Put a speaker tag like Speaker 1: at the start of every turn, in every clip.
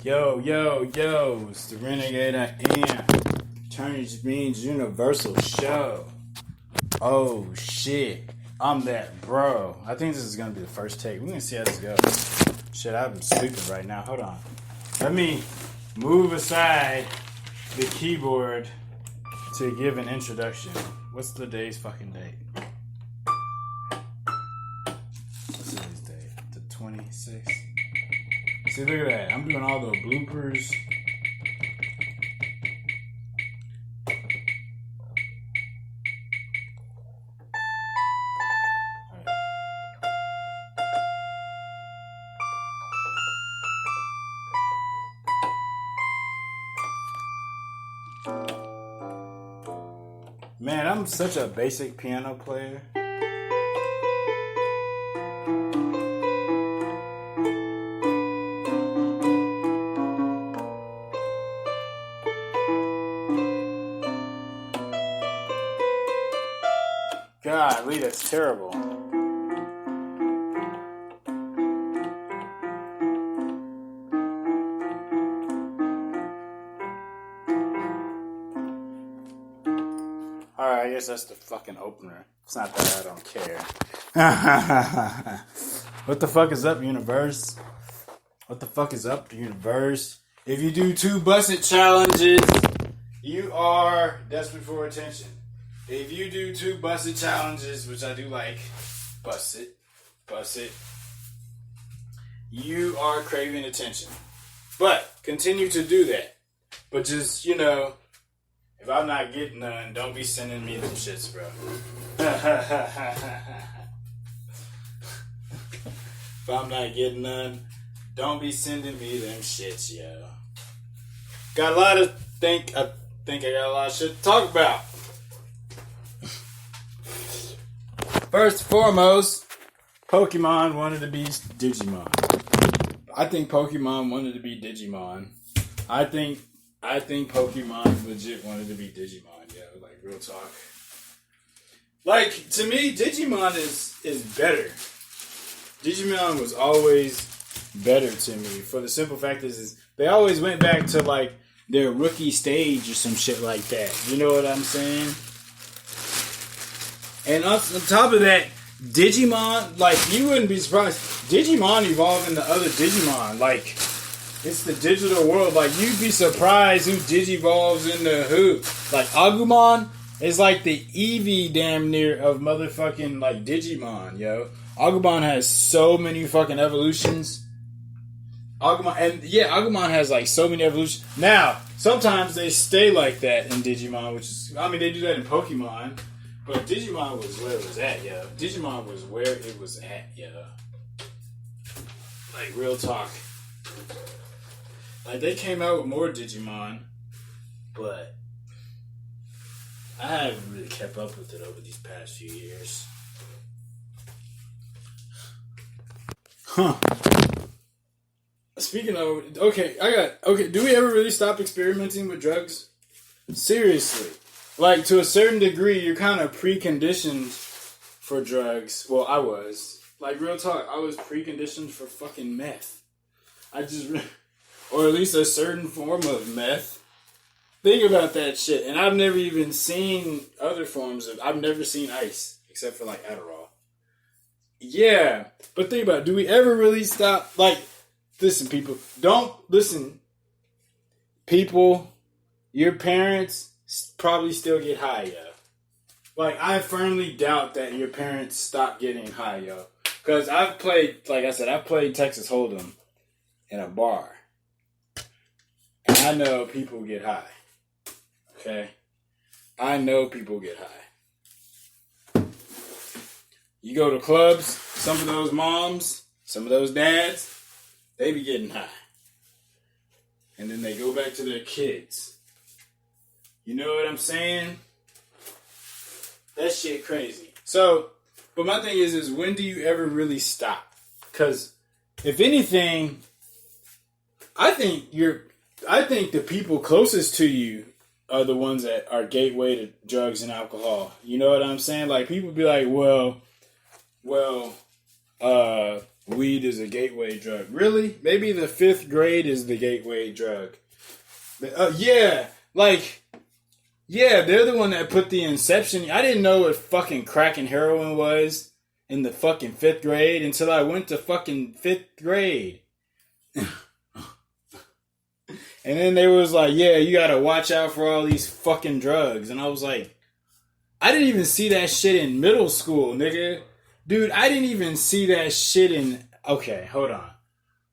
Speaker 1: Yo, yo, yo, it's the Renegade I am. Turnage means universal show. Oh shit, I'm that bro. I think this is gonna be the first take. We're gonna see how this goes. Shit, I'm sleeping right now. Hold on. Let me move aside the keyboard to give an introduction. What's the day's fucking date? What's today's date? The 26th. See, look at that. I'm doing all the bloopers. Man, I'm such a basic piano player. Golly, that's terrible. Alright, I guess that's the fucking opener. It's not that I don't care. What the fuck is up, universe? What the fuck is up, universe? If you do 2 busted challenges, you are desperate for attention. If you do 2 busted challenges, which I do like, bust it, you are craving attention. But continue to do that. But just, if I'm not getting none, don't be sending me them shits, bro. If I'm not getting none, don't be sending me them shits, yo. I think I got a lot of shit to talk about. First and foremost, Pokemon wanted to be Digimon. I think Pokemon wanted to be Digimon. I think Pokemon legit wanted to be Digimon, yo. Like, real talk. Like, to me, Digimon is better. Digimon was always better to me. For the simple fact is they always went back to, like, their rookie stage or some shit like that. You know what I'm saying? And on top of that, Digimon, like, you wouldn't be surprised. Digimon evolved into other Digimon. Like, it's the digital world. Like, you'd be surprised who digivolves into who. Like, Agumon is like the Eevee damn near of motherfucking, like, Digimon, yo. Agumon has so many fucking evolutions. Agumon has, like, so many evolutions. Now, sometimes they stay like that in Digimon, which is, they do that in Pokemon. But Digimon was where it was at, yo. Digimon was where it was at, yo. Like, real talk. Like, they came out with more Digimon, but I haven't really kept up with it over these past few years. Huh. Speaking of, do we ever really stop experimenting with drugs? Seriously. Like, to a certain degree, you're kind of preconditioned for drugs. Well, I was. Like, real talk, I was preconditioned for fucking meth. Or at least a certain form of meth. Think about that shit. And I've never even seen other forms of... I've never seen ice, except for, like, Adderall. Yeah, but think about it. Do we ever really stop? Like, listen, people. People, your parents... probably still get high, yo. Like, I firmly doubt that your parents stop getting high, yo. Because I've played Texas Hold'em in a bar. And I know people get high. Okay? I know people get high. You go to clubs, some of those moms, some of those dads, they be getting high. And then they go back to their kids. You know what I'm saying? That shit crazy. So, but my thing is when do you ever really stop? Because if anything, I think the people closest to you are the ones that are gateway to drugs and alcohol. You know what I'm saying? Like, people be like, well, weed is a gateway drug. Really? Maybe the 5th grade is the gateway drug. Yeah, they're the one that put the inception. I didn't know what fucking crack and heroin was in the fucking 5th grade until I went to fucking 5th grade. And then they was like, yeah, you gotta watch out for all these fucking drugs. And I was like, I didn't even see that shit in middle school, nigga. Dude, I didn't even see that shit in... Okay, hold on.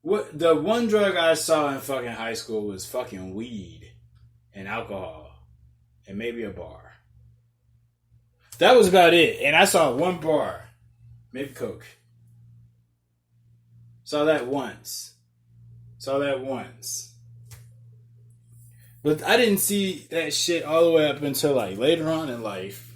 Speaker 1: What the one drug I saw in fucking high school was fucking weed and alcohol and maybe a bar. That was about it. And I saw one bar. Maybe Coke. Saw that once. But I didn't see that shit all the way up until like later on in life.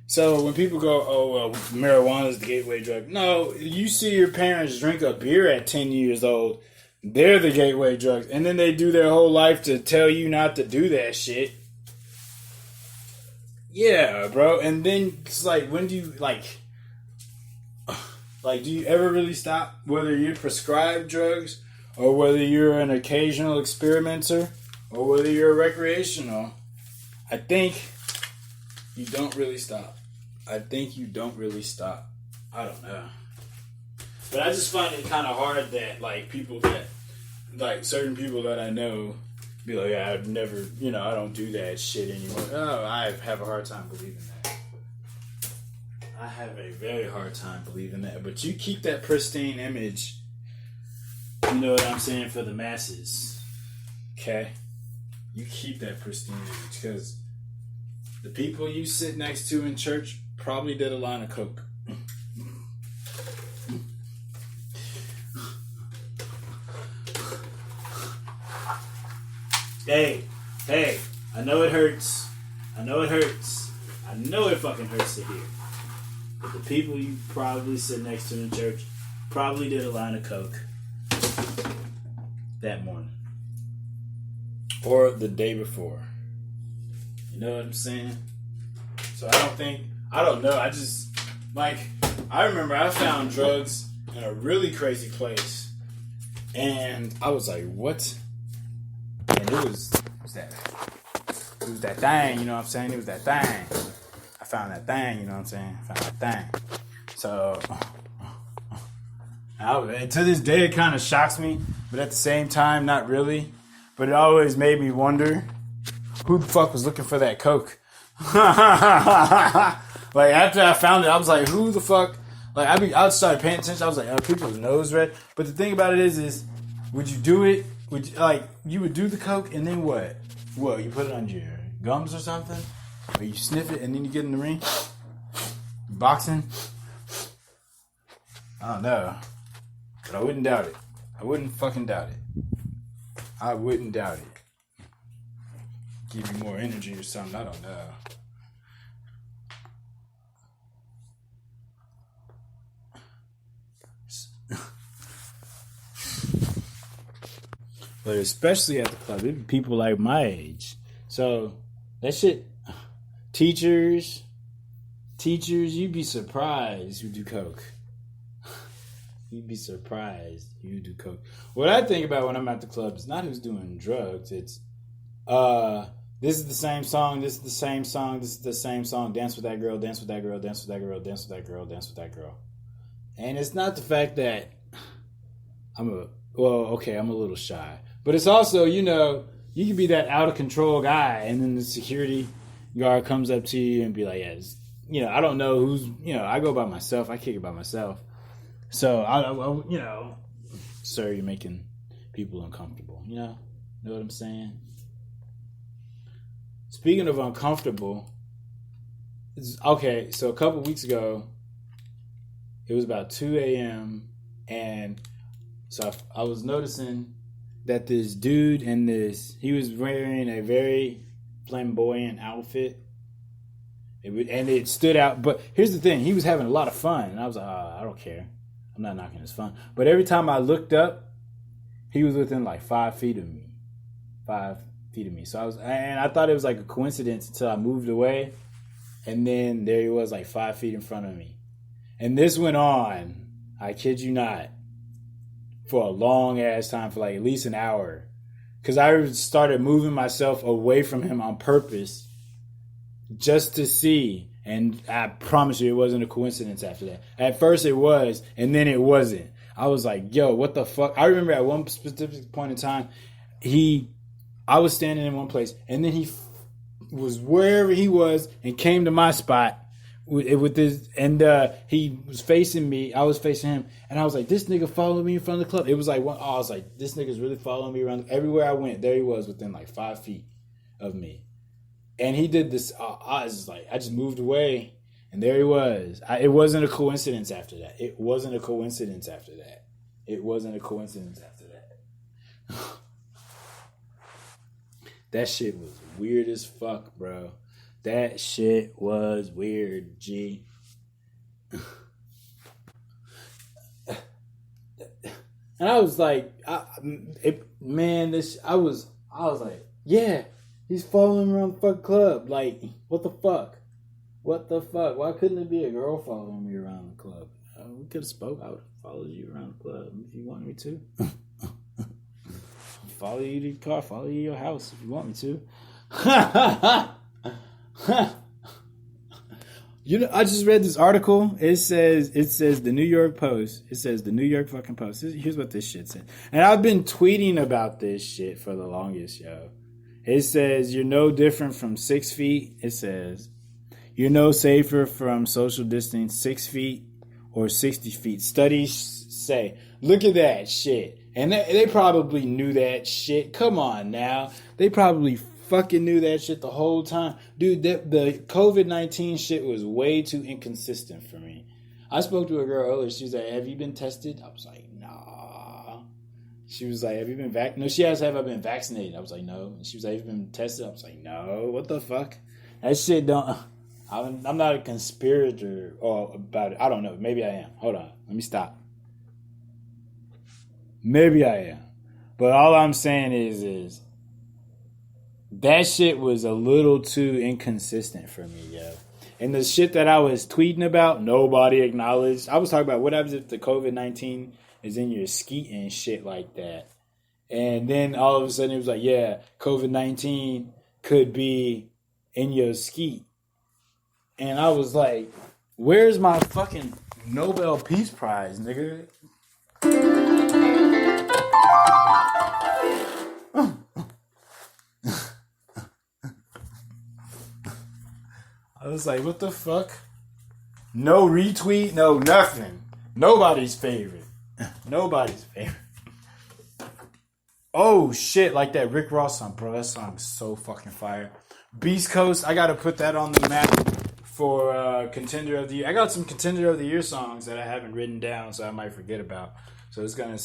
Speaker 1: So when people go, oh, well, marijuana is the gateway drug. No, you see your parents drink a beer at 10 years old. They're the gateway drugs. And then they do their whole life to tell you not to do that shit. Yeah, bro. And then it's like, when do you, like, do you ever really stop? Whether you're prescribed drugs or whether you're an occasional experimenter or whether you're a recreational, I think you don't really stop. I don't know. But I just find it kind of hard that, like, people that, like, certain people that I know be like, yeah, I've never, I don't do that shit anymore. Oh, I have a hard time believing that. I have a very hard time believing that. But you keep that pristine image, you know what I'm saying, for the masses. Okay? You keep that pristine image because the people you sit next to in church probably did a line of coke. Hey, I know it hurts. I know it fucking hurts to hear. But the people you probably sit next to in church probably did a line of coke that morning. Or the day before. You know what I'm saying? So I don't know. I just, like, I remember I found drugs in a really crazy place. And I was like, what? And it was that thing, you know what I'm saying? It was that thing. I found that thing, you know what I'm saying? I found that thing. So, to this day, it kind of shocks me. But at the same time, not really. But it always made me wonder, who the fuck was looking for that coke? Like, after I found it, I was like, who the fuck? Like, I started paying attention. I was like, oh, people's nose red. But the thing about it is, would you do it? You would do the coke and then what? What, you put it on your gums or something? Or you sniff it and then you get in the ring? Boxing? I don't know. But I wouldn't doubt it. I wouldn't fucking doubt it. I wouldn't doubt it. Give you more energy or something. I don't know. But especially at the club, it be people like my age. So that shit, teachers, you'd be surprised who do coke. You'd be surprised who do coke. What I think about when I'm at the club is not who's doing drugs. It's, this is the same song, this is the same song, this is the same song. Dance with that girl, dance with that girl, dance with that girl, dance with that girl, dance with that girl. And it's not the fact that I'm a little shy. But it's also, you can be that out of control guy, and then the security guard comes up to you and be like, yeah, I don't know who's, I go by myself, I kick it by myself. So, sir, you're making people uncomfortable, know what I'm saying? Speaking of uncomfortable, so a couple weeks ago, it was about 2 a.m., and so I was noticing that this dude he was wearing a very flamboyant outfit. And it stood out. But here's the thing. He was having a lot of fun. And I was like, I don't care. I'm not knocking his fun. But every time I looked up, he was within like 5 feet of me. 5 feet of me. So I thought it was like a coincidence until I moved away. And then there he was like 5 feet in front of me. And this went on. I kid you not. For a long ass time, for like at least an hour. Because I started moving myself away from him on purpose just to see. And I promise you it wasn't a coincidence after that. At first it was, and then it wasn't. I was like, yo, what the fuck? I remember at one specific point in time, I was standing in one place, and then he was wherever he was and came to my spot with this, and he was facing me. I was facing him, and I was like, this nigga followed me in front of the club. It was like, I was like, this nigga's really following me around. Everywhere I went, there he was within like 5 feet of me. And he did this. I just moved away, and there he was. It wasn't a coincidence after that. It wasn't a coincidence after that. That shit was weird as fuck, bro. That shit was weird, G. And I was like, I was like, yeah. He's following me around the fucking club. Like, what the fuck? Why couldn't it be a girl following me around the club? We could have spoke. I would have followed you around the club if you wanted me to. Follow you to the car. Follow you to your house if you want me to. You know, I just read this article. It says the New York Post. It says the New York fucking Post. Here's what this shit said. And I've been tweeting about this shit for the longest, yo. It says, you're no different from 6 feet. It says, you're no safer from social distance 6 feet or 60 feet. Studies say, look at that shit. And they probably knew that shit. Come on now. They probably fucking knew that shit the whole time. Dude, the COVID-19 shit was way too inconsistent for me. I spoke to a girl earlier. She was like, have you been tested? I was like, nah. She was like, have you been vaccinated? No, she asked, have I been vaccinated? I was like, no. And she was like, have you been tested? I was like, no. What the fuck? That shit don't... I'm not a conspirator about it. I don't know. Maybe I am. Hold on. Let me stop. Maybe I am. But all I'm saying is that shit was a little too inconsistent for me, yo. And the shit that I was tweeting about, nobody acknowledged. I was talking about what happens if the COVID-19 is in your skeet and shit like that. And then all of a sudden it was like, yeah, COVID-19 could be in your skeet. And I was like, where's my fucking Nobel Peace Prize, nigga? I was like, what the fuck? No retweet, no nothing. Nobody's favorite. Nobody's favorite. Oh shit, like that Rick Ross song, bro. That song is so fucking fire. Beast Coast, I gotta put that on the map for Contender of the Year. I got some Contender of the Year songs that I haven't written down, so I might forget about. So we're gonna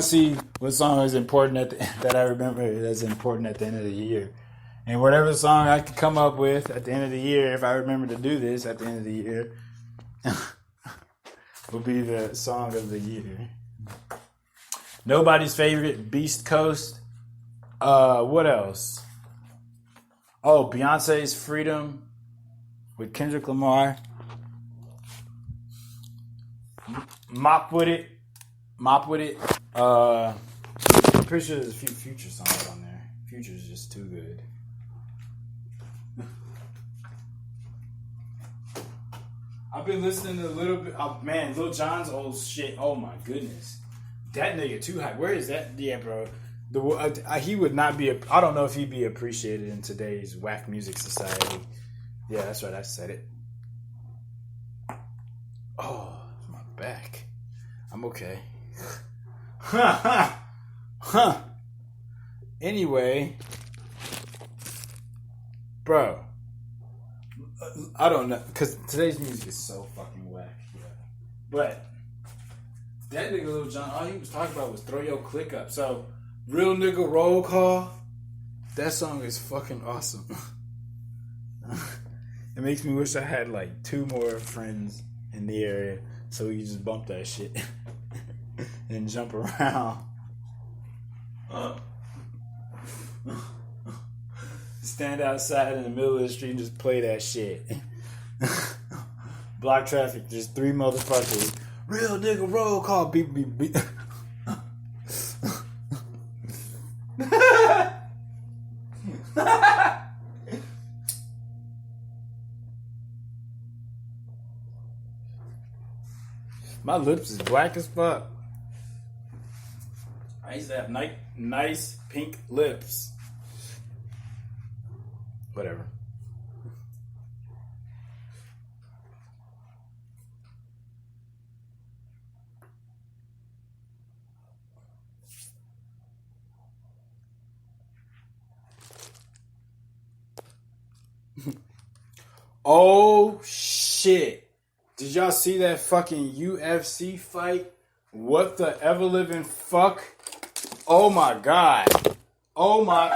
Speaker 1: see what song is important that I remember that's important at the end of the year. And whatever song I can come up with at the end of the year, if I remember to do this at the end of the year, will be the song of the year. Nobody's favorite, Beast Coast. What else? Oh, Beyonce's Freedom with Kendrick Lamar. Mop with it. I'm pretty sure there's a few Future songs on there. Future's just too good. I've been listening to a little bit. Oh, man, Lil Jon's old shit. Oh, my goodness. That nigga too high. Where is that? Yeah, bro. He would not be... I don't know if he'd be appreciated in today's whack music society. Yeah, that's right. I said it. Oh, my back. I'm okay. Anyway. Bro. I don't know, because today's music is so fucking whack. Yeah. But that nigga Lil Jon, all he was talking about was throw your click up. So, Real Nigga Roll Call, that song is fucking awesome. It makes me wish I had like 2 more friends in the area so we could just bump that shit and jump around. Stand outside in the middle of the street and just play that shit. Block traffic, just 3 motherfuckers Real nigga roll call. Beep, beep, beep. My lips is black as fuck. I used to have nice pink lips. Whatever. Oh shit. Did y'all see that fucking UFC fight? What the ever living fuck? Oh my god. Oh my.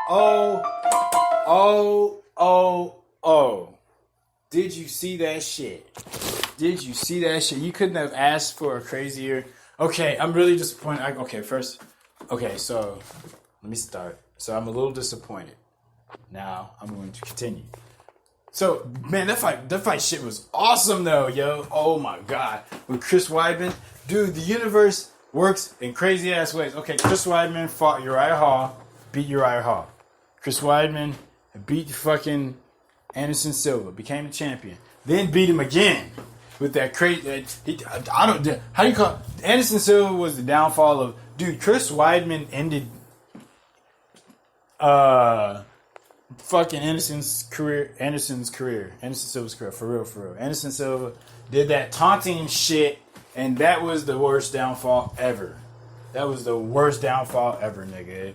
Speaker 1: Oh. Did you see that shit? Did you see that shit? You couldn't have asked for a crazier. Okay, I'm really disappointed. So let me start. So I'm a little disappointed. Now I'm going to continue. So, man, that fight shit was awesome though, yo. Oh my god. With Chris Weidman. Dude, the universe works in crazy ass ways. Okay, Chris Weidman fought Uriah Hall, beat Uriah Hall. Chris Weidman beat fucking Anderson Silva, became the champion. Then beat him again with that crazy. How do you call it? Anderson Silva was the downfall of. Dude, Chris Weidman ended fucking Anderson Silva's career, for real. Anderson Silva did that taunting shit, and that was the worst downfall ever. That was the worst downfall ever, nigga.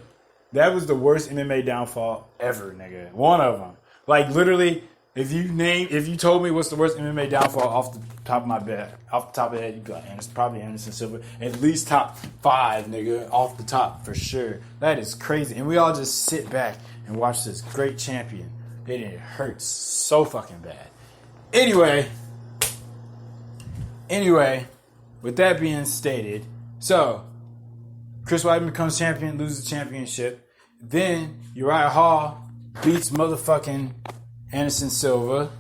Speaker 1: That was the worst MMA downfall ever, nigga. One of them. Like, literally, if you told me what's the worst MMA downfall off the top of my head, you'd be like, it's probably Anderson Silva. At least top 5, nigga, off the top, for sure. That is crazy. And we all just sit back and watch this great champion. And it hurts so fucking bad. Anyway, with that being stated, so Chris Weidman becomes champion, loses the championship. Then Uriah Hall beats motherfucking Anderson Silva,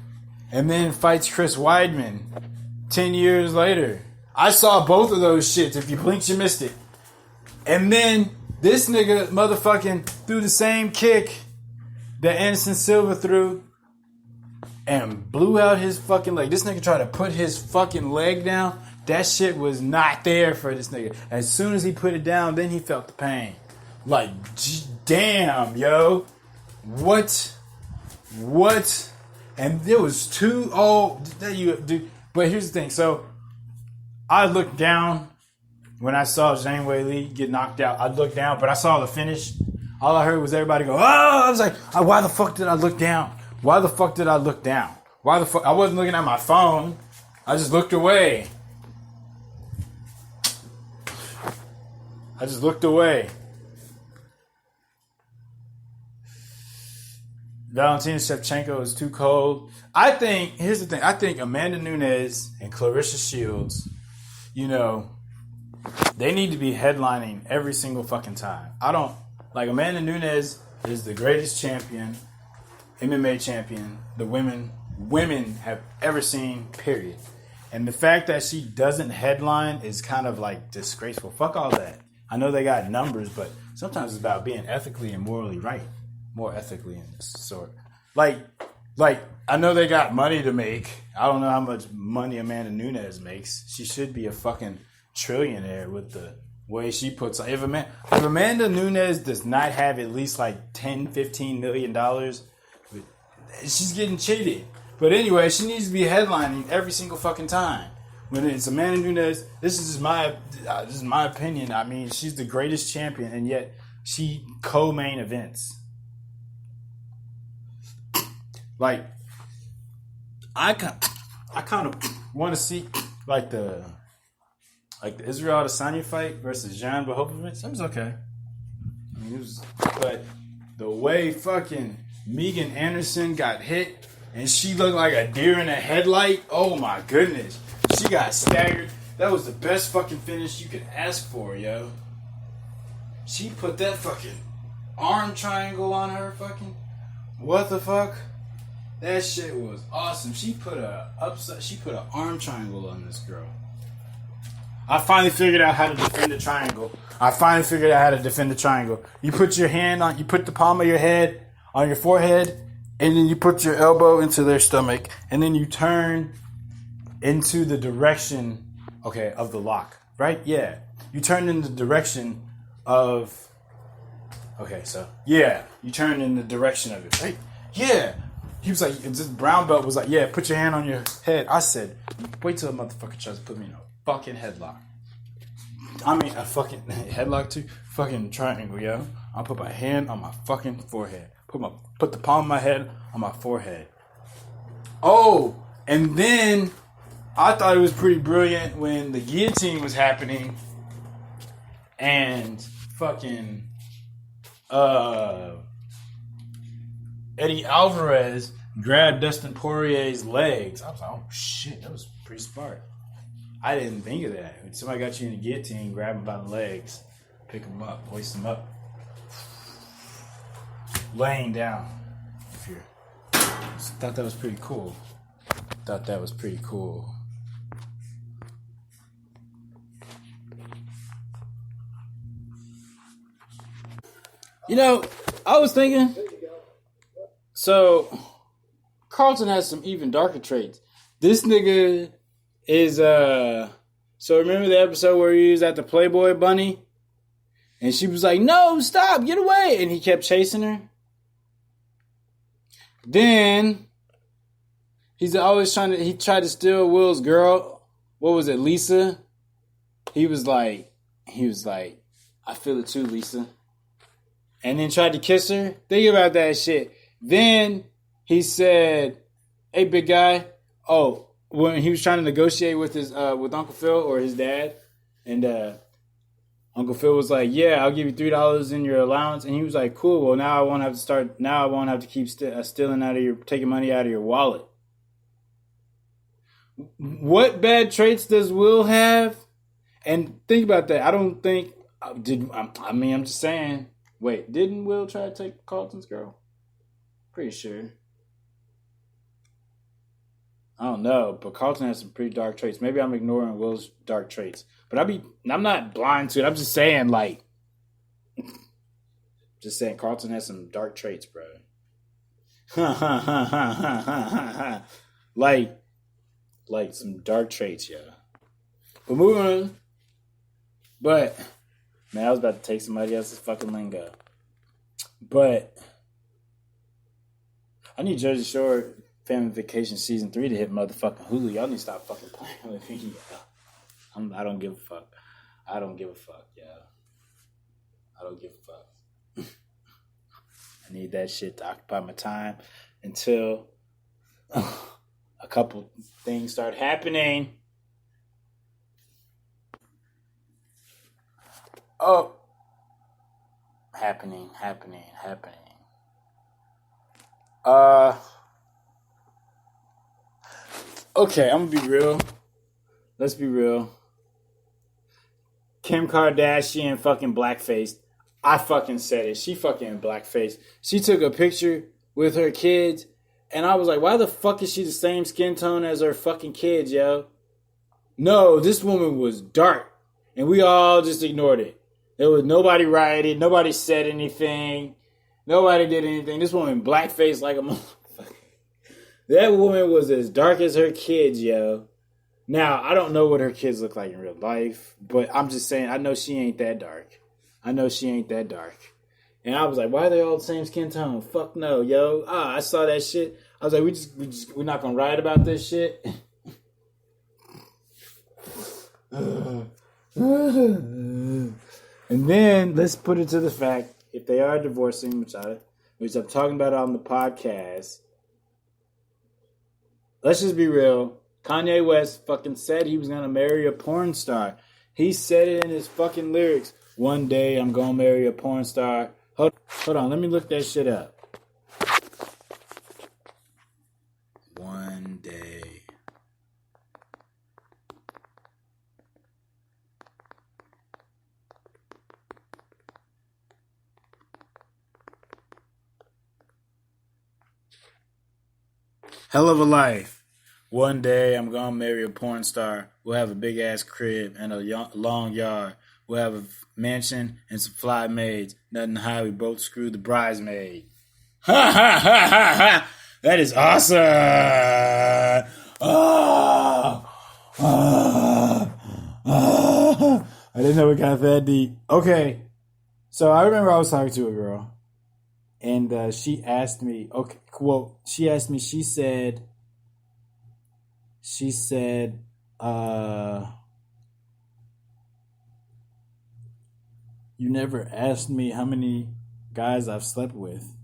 Speaker 1: and then fights Chris Weidman 10 years later. I saw both of those shits. If you blinked, you missed it. And then this nigga motherfucking threw the same kick that Anderson Silva threw and blew out his fucking leg. This nigga tried to put his fucking leg down. That shit was not there for this nigga. As soon as he put it down, then he felt the pain. Like, damn, yo. What? And there was two. Oh, that you do. But here's the thing. So I looked down when I saw Zhang Weili get knocked out. I looked down, but I saw the finish. All I heard was everybody go, "Oh!" I was like, "Why the fuck did I look down? Why the fuck did I look down? Why the fuck?" I wasn't looking at my phone. I just looked away. Valentina Shevchenko is too cold. Here's the thing. I think Amanda Nunes and Clarissa Shields, they need to be headlining every single fucking time. Amanda Nunes is the greatest champion, MMA champion, the women have ever seen, period. And the fact that she doesn't headline is kind of like disgraceful. Fuck all that. I know they got numbers, but sometimes it's about being ethically and morally right. More ethically in this sort. Like, I know they got money to make. I don't know how much money Amanda Nunes makes. She should be a fucking trillionaire with the way she puts. If Amanda Nunes does not have at least like $10-15 million, she's getting cheated. But anyway, she needs to be headlining every single fucking time. When it's Amanda Nunes, this is my opinion. I mean, she's the greatest champion, and yet she co-main events. Like, I kind of want to see like the Israel Adesanya fight versus Jan Blachowicz. It was okay. I mean, but the way fucking Megan Anderson got hit and she looked like a deer in a headlight. Oh my goodness, she got staggered. That was the best fucking finish you could ask for, yo. She put that fucking arm triangle on her. Fucking what the fuck? That shit was awesome. She put an arm triangle on this girl. I finally figured out how to defend a triangle. You put your hand on, you put the palm of your head on your forehead, and then you put your elbow into their stomach, and then you turn into the direction, of the lock, right? Yeah. You turn in the direction of, you turn in the direction of it, right? Yeah. He was like, this brown belt was like, yeah, put your hand on your head. I said, wait till a motherfucker tries to put me in a fucking headlock. I mean, a fucking headlock too? Fucking triangle, yo. I'll put my hand on my fucking forehead. Put the palm of my head on my forehead. Oh, and then I thought it was pretty brilliant when the guillotine was happening and fucking Eddie Alvarez grabbed Dustin Poirier's legs. I was like, oh shit, that was pretty smart. I didn't think of that. When somebody got you in a guillotine, grab them by the legs, pick them up, hoist them up, laying down. Thought that was pretty cool. You know, I was thinking, so Carlton has some even darker traits. This nigga is, so remember the episode where he was at the Playboy Bunny? And she was like, no, stop, get away. And he kept chasing her. Then, he tried to steal Will's girl. What was it, Lisa? He was like, I feel it too, Lisa. And then tried to kiss her. Think about that shit. Then he said, hey, big guy. Oh, when he was trying to negotiate with his with Uncle Phil or his dad. And Uncle Phil was like, yeah, I'll give you $3 in your allowance. And he was like, cool. Well, now I won't have to keep taking money out of your wallet. What bad traits does Will have? And think about that. I don't think, I'm just saying. Wait, didn't Will try to take Carlton's girl? Pretty sure. I don't know, but Carlton has some pretty dark traits. Maybe I'm ignoring Will's dark traits. But I'm not blind to it. I'm just saying, Carlton has some dark traits, bro. like some dark traits, yeah. But moving on. But, man, I was about to take somebody else's fucking lingo. But I need Jersey Shore Family Vacation Season 3 to hit motherfucking Hulu. Y'all need to stop fucking playing with me. I don't give a fuck. I don't give a fuck. I need that shit to occupy my time until a couple things start happening. Oh. Happening. Okay, I'm gonna be real. Let's be real. Kim Kardashian fucking blackface. I fucking said it. She fucking blackface. She took a picture with her kids, and I was like, why the fuck is she the same skin tone as her fucking kids, yo? No, this woman was dark, and we all just ignored it. There was nobody rioted. Nobody said anything. Nobody did anything. This woman blackface like a motherfucker. That woman was as dark as her kids, yo. Now, I don't know what her kids look like in real life, but I'm just saying, I know she ain't that dark. And I was like, why are they all the same skin tone? Fuck no, yo. I saw that shit. I was like, we're not gonna riot about this shit. And then let's put it to the fact, if they are divorcing, which I'm talking about on the podcast, let's just be real. Kanye West fucking said he was going to marry a porn star. He said it in his fucking lyrics. One day I'm going to marry a porn star. Hold on. Let me look that shit up. One day. Hell of a life. One day I'm gonna marry a porn star. We'll have a big ass crib and a long yard. We'll have a mansion and some fly maids. Nothing to hide. We both screwed the bridesmaid. Ha ha ha ha ha! That is awesome. Oh, oh, oh. I didn't know it got that deep. Okay, so I remember I was talking to a girl, and she asked me. Okay, well, she asked me. She said, you never asked me how many guys I've slept with.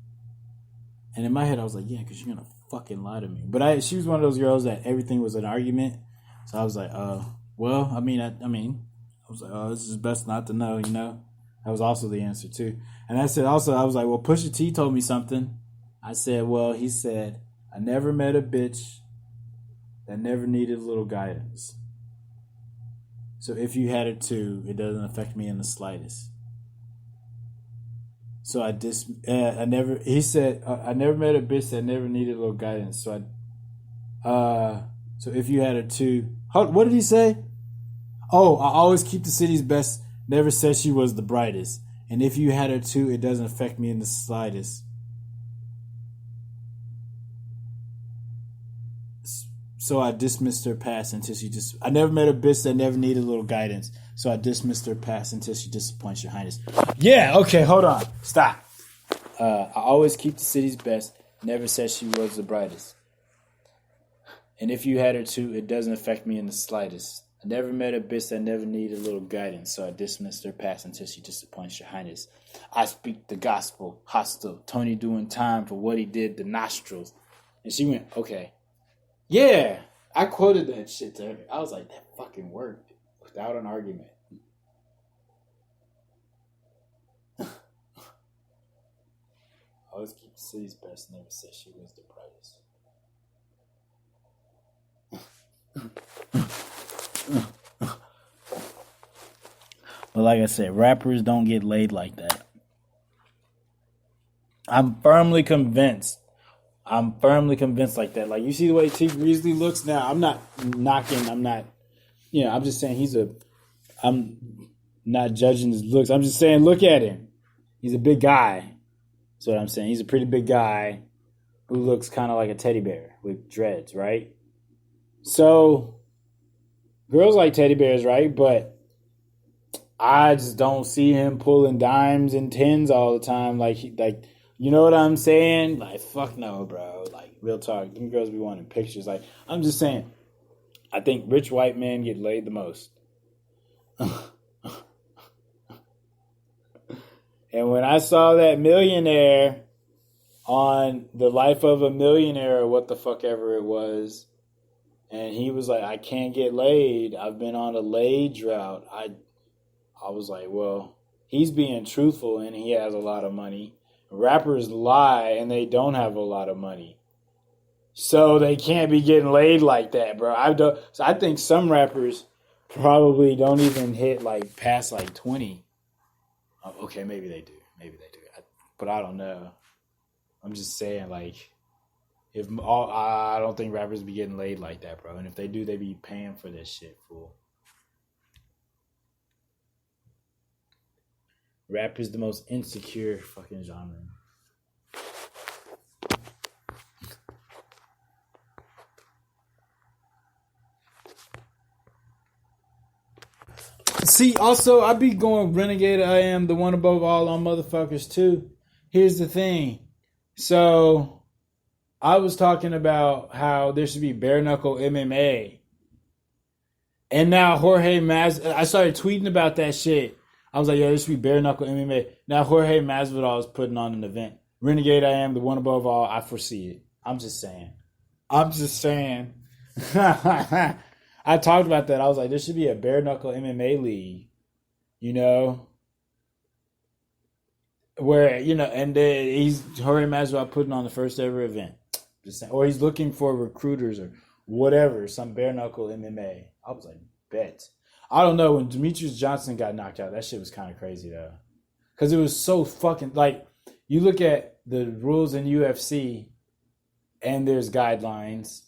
Speaker 1: And in my head, I was like, yeah, because you're going to fucking lie to me. But she was one of those girls that everything was an argument. So I was like, well, I was like, oh, this is best not to know, you know? That was also the answer, too. And I said, also, I was like, well, Pusha T told me something. I said, well, he said, I never met a bitch that never needed a little guidance. So if you had it too, it doesn't affect me in the slightest. So I never, he said, I never met a bitch that never needed a little guidance. So so if you had it too, what did he say? Oh, I always keep the city's best, never said she was the brightest. And if you had her too, it doesn't affect me in the slightest. So I dismissed her past until I never met a bitch that never needed a little guidance. So I dismissed her past until she disappoints your highness. Yeah, okay, hold on. Stop. I always keep the city's best. Never said she was the brightest. And if you had her too, it doesn't affect me in the slightest. I never met a bitch that never needed a little guidance. So I dismissed her past until she disappoints your highness. I speak the gospel, hostile. Tony doing time for what he did, the nostrils. And she went, okay. Yeah, I quoted that shit to her. I was like, that fucking worked without an argument. I always keep the city's best, never said she was the brightest. But like I said, rappers don't get laid like that. I'm firmly convinced like that. Like, you see the way T Grizzly looks now. I'm not knocking. I'm just saying I'm not judging his looks. I'm just saying, look at him. He's a big guy. That's what I'm saying. He's a pretty big guy who looks kind of like a teddy bear with dreads, right? So, girls like teddy bears, right? But I just don't see him pulling dimes and tens all the time. You know what I'm saying? Like, fuck no, bro. Like, real talk. Them girls be wanting pictures. Like, I'm just saying. I think rich white men get laid the most. And when I saw that millionaire on The Life of a Millionaire or what the fuck ever it was, and he was like, I can't get laid. I've been on a laid drought. I was like, well, he's being truthful and he has a lot of money. Rappers lie and they don't have a lot of money. So they can't be getting laid like that, bro. I think some rappers probably don't even hit past 20. Oh, okay, maybe they do. But I don't know. I'm just saying, I don't think rappers be getting laid like that, bro. And if they do, they be paying for this shit, fool. Rap is the most insecure fucking genre. See, also, I be going Renegade. I am the one above all on motherfuckers, too. Here's the thing. So, I was talking about how there should be bare knuckle MMA. And now Jorge I started tweeting about that shit. I was like, yo, this should be bare knuckle MMA. Now Jorge Masvidal is putting on an event. Renegade, I am the one above all. I foresee it. I'm just saying. I talked about that. I was like, there should be a bare knuckle MMA league, where and he's Jorge Masvidal putting on the first ever event. Just saying, or he's looking for recruiters or whatever, some bare knuckle MMA. I was like, bet. I don't know, when Demetrius Johnson got knocked out, that shit was kind of crazy, though. Because it was so fucking, you look at the rules in UFC, and there's guidelines,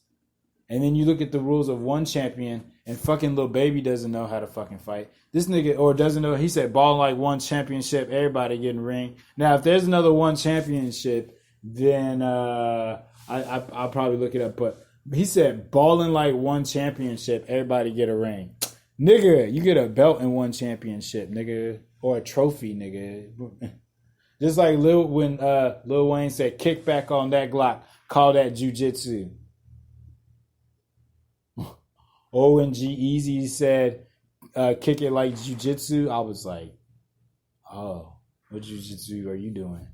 Speaker 1: And then you look at the rules of one champion, and fucking Lil Baby doesn't know how to fucking fight. This nigga, or doesn't know, he said ball like one championship, everybody getting ring. Now, if there's another one championship, then I'll probably look it up. But he said balling like one championship, everybody get a ring. Nigga, you get a belt in one championship, nigga. Or a trophy, nigga. Just like Lil Wayne said, kick back on that Glock, call that jujitsu. ONG Easy said, kick it like jujitsu. I was like, oh, what jujitsu are you doing?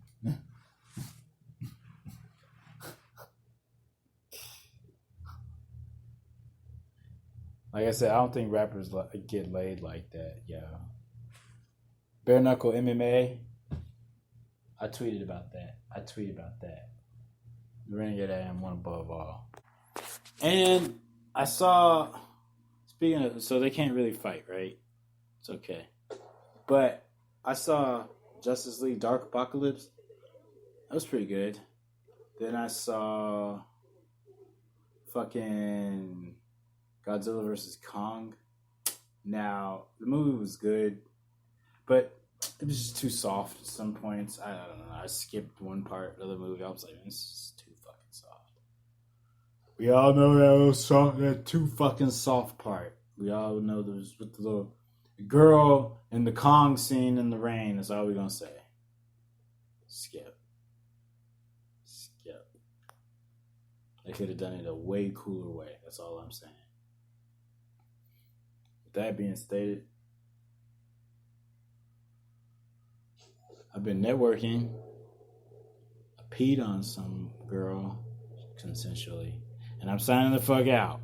Speaker 1: Like I said, I don't think rappers get laid like that, yeah. Bare knuckle MMA. I tweeted about that. The Renegade I am one above all. And I saw, speaking of, so they can't really fight, right? It's okay. But I saw Justice League Dark Apocalypse. That was pretty good. Then I saw fucking Godzilla vs. Kong. Now, the movie was good, but it was just too soft at some points. I don't know. I skipped one part of the movie. I was like, this is too fucking soft. We all know that too fucking soft part. We all know there's with the little girl and the Kong scene in the rain. That's all we're gonna say. Skip. They could have done it a way cooler way. That's all I'm saying. With that being stated, I've been networking. I peed on some girl consensually, and I'm signing the fuck out.